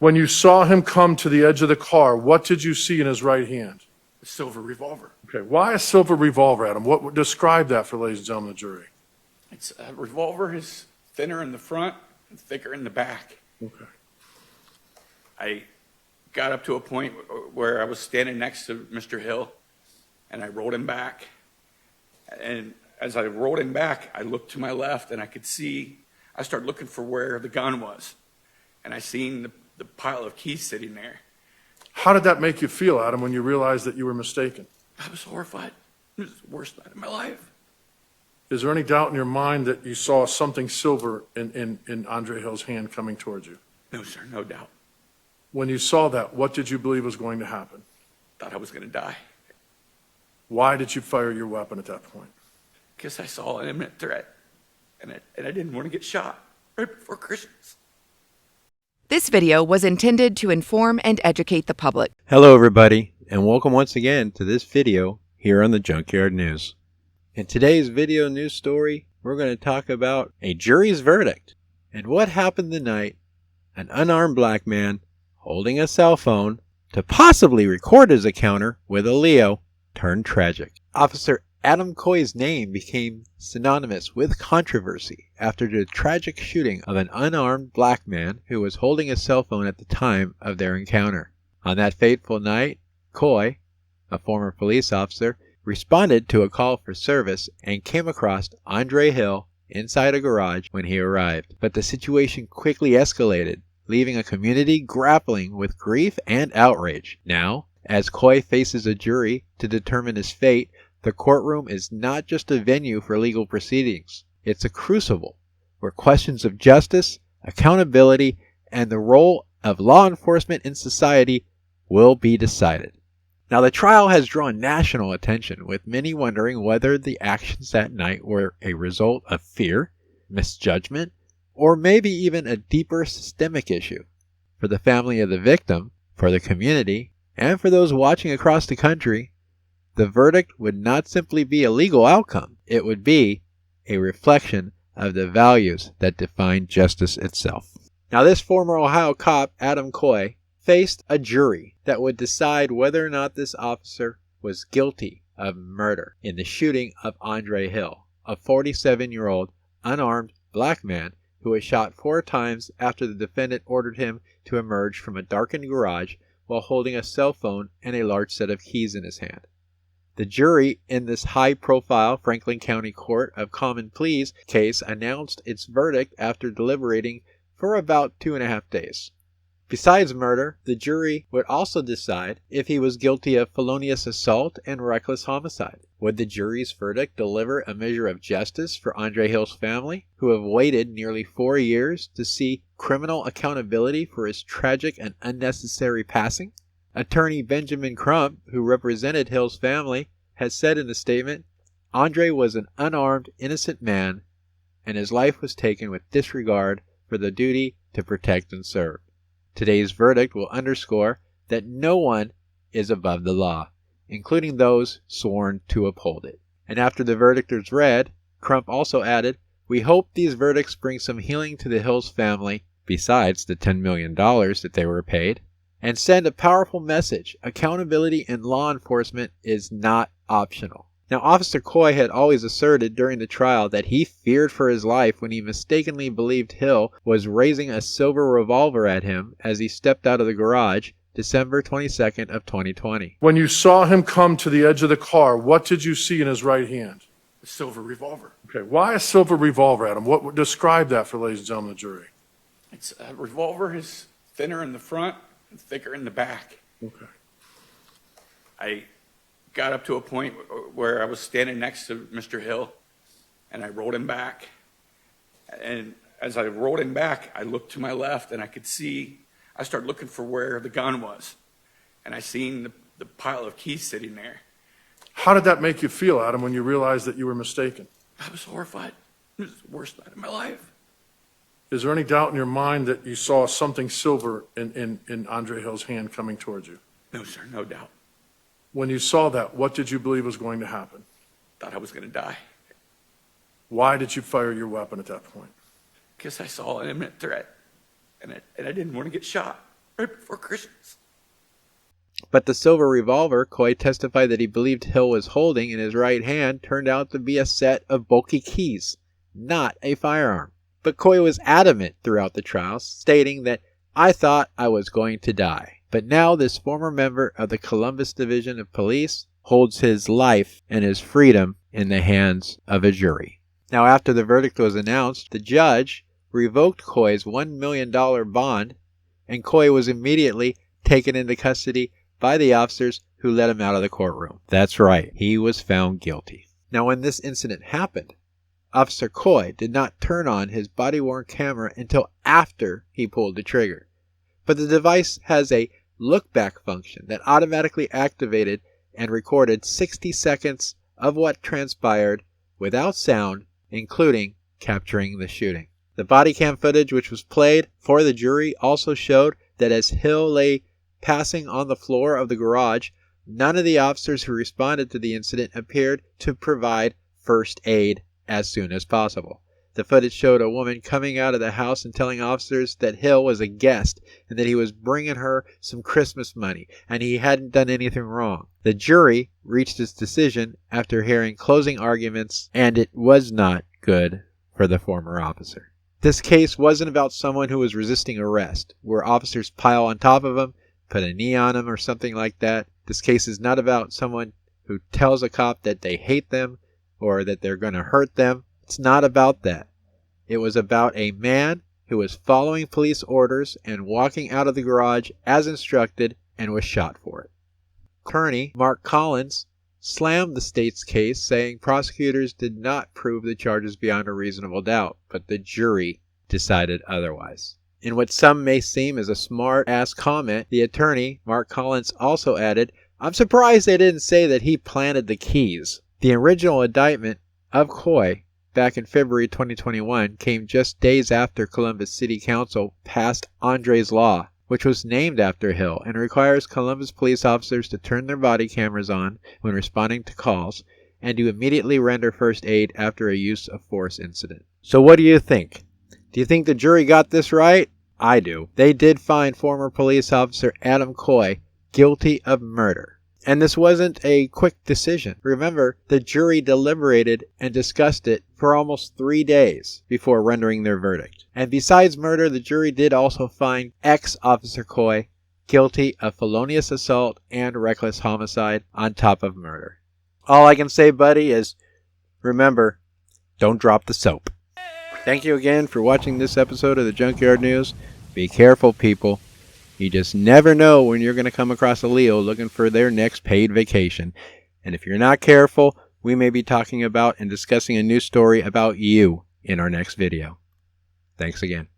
When you saw him come to the edge of the car, what did you see in his right hand? A silver revolver. Okay, why a silver revolver, Adam? What describe that for ladies and gentlemen of the jury? It's a revolver is thinner in the front and thicker in the back. Okay. I got up to a point where I was standing next to Mr. Hill, and I rolled him back. And as I rolled him back, I looked to my left, and I could see, I started looking for where the gun was. And I seen the pile of keys sitting there. How did that make you feel, Adam, when you realized that you were mistaken? I was horrified. It was the worst night of my life. Is there any doubt in your mind that you saw something silver in Andre Hill's hand coming towards you? No, sir, no doubt. When you saw that, what did you believe was going to happen? Thought I was going to die. Why did you fire your weapon at that point? Because I saw an imminent threat, and I didn't want to get shot right before Christmas. This video was intended to inform and educate the public. Hello everybody, and welcome once again to this video here on the Junkyard News. In today's video news story, we're going to talk about a jury's verdict and what happened the night an unarmed black man holding a cell phone to possibly record his encounter with a Leo turned tragic. Officer Adam Coy's name became synonymous with controversy after the tragic shooting of an unarmed black man who was holding a cell phone at the time of their encounter. On that fateful night, Coy, a former police officer, responded to a call for service and came across Andre Hill inside a garage when he arrived. But the situation quickly escalated, leaving a community grappling with grief and outrage. Now, as Coy faces a jury to determine his fate, the courtroom is not just a venue for legal proceedings. It's a crucible where questions of justice, accountability, and the role of law enforcement in society will be decided. Now, the trial has drawn national attention, with many wondering whether the actions that night were a result of fear, misjudgment, or maybe even a deeper systemic issue. For the family of the victim, for the community, and for those watching across the country, the verdict would not simply be a legal outcome. It would be a reflection of the values that define justice itself. Now, this former Ohio cop, Adam Coy, faced a jury that would decide whether or not this officer was guilty of murder in the shooting of Andre Hill, a 47-year-old unarmed black man who was shot 4 times after the defendant ordered him to emerge from a darkened garage while holding a cell phone and a large set of keys in his hand. The jury in this high-profile Franklin County Court of Common Pleas case announced its verdict after deliberating for about 2.5 days. Besides murder, the jury would also decide if he was guilty of felonious assault and reckless homicide. Would the jury's verdict deliver a measure of justice for Andre Hill's family, who have waited nearly 4 years to see criminal accountability for his tragic and unnecessary passing? Attorney Benjamin Crump, who represented Hill's family, has said in a statement, "Andre was an unarmed, innocent man, and his life was taken with disregard for the duty to protect and serve." Today's verdict will underscore that no one is above the law, including those sworn to uphold it. And after the verdict was read, Crump also added, "We hope these verdicts bring some healing to the Hills family, besides the $10 million that they were paid, and send a powerful message. Accountability in law enforcement is not optional." Now, Officer Coy had always asserted during the trial that he feared for his life when he mistakenly believed Hill was raising a silver revolver at him as he stepped out of the garage December 22nd of 2020. When you saw him come to the edge of the car, what did you see in his right hand? A silver revolver. Okay, why a silver revolver, Adam? What describe that for ladies and gentlemen of the jury? It's a revolver is thinner in the front and thicker in the back. Okay. I got up to a point where I was standing next to Mr. Hill, and I rolled him back. And as I rolled him back, I looked to my left, and I could see, I started looking for where the gun was. And I seen the pile of keys sitting there. How did that make you feel, Adam, when you realized that you were mistaken? I was horrified. It was the worst night of my life. Is there any doubt in your mind that you saw something silver in Andre Hill's hand coming towards you? No, sir, no doubt. When you saw that, what did you believe was going to happen? Thought I was going to die. Why did you fire your weapon at that point? Because I saw an imminent threat, and I didn't want to get shot right before Christmas. But the silver revolver Coy testified that he believed Hill was holding in his right hand turned out to be a set of bulky keys, not a firearm. But Coy was adamant throughout the trial, stating that, "I thought I was going to die." But now this former member of the Columbus Division of Police holds his life and his freedom in the hands of a jury. Now, after the verdict was announced, the judge revoked Coy's $1 million bond, and Coy was immediately taken into custody by the officers who let him out of the courtroom. That's right, he was found guilty. Now, when this incident happened, Officer Coy did not turn on his body-worn camera until after he pulled the trigger. But the device has a look-back function that automatically activated and recorded 60 seconds of what transpired without sound, including capturing the shooting. The body cam footage which was played for the jury also showed that as Hill lay passing on the floor of the garage, none of the officers who responded to the incident appeared to provide first aid as soon as possible. The footage showed a woman coming out of the house and telling officers that Hill was a guest and that he was bringing her some Christmas money and he hadn't done anything wrong. The jury reached its decision after hearing closing arguments, and it was not good for the former officer. This case wasn't about someone who was resisting arrest, where officers pile on top of him, put a knee on him or something like that. This case is not about someone who tells a cop that they hate them or that they're going to hurt them. It's not about that. It was about a man who was following police orders and walking out of the garage as instructed and was shot for it. Attorney Mark Collins slammed the state's case, saying prosecutors did not prove the charges beyond a reasonable doubt, but the jury decided otherwise. In what some may seem as a smart-ass comment, the attorney, Mark Collins, also added, "I'm surprised they didn't say that he planted the keys." The original indictment of Coy back in February 2021 came just days after Columbus City Council passed Andre's Law, which was named after Hill and requires Columbus police officers to turn their body cameras on when responding to calls and to immediately render first aid after a use of force incident. So what do you think? Do you think the jury got this right? I do. They did find former police officer Adam Coy guilty of murder. And this wasn't a quick decision. Remember, the jury deliberated and discussed it for almost 3 days before rendering their verdict. And besides murder, the jury did also find ex-Officer Coy guilty of felonious assault and reckless homicide on top of murder. All I can say, buddy, is remember, don't drop the soap. Thank you again for watching this episode of the Junkyard News. Be careful, people. You just never know when you're going to come across a Leo looking for their next paid vacation. And if you're not careful, we may be talking about and discussing a new story about you in our next video. Thanks again.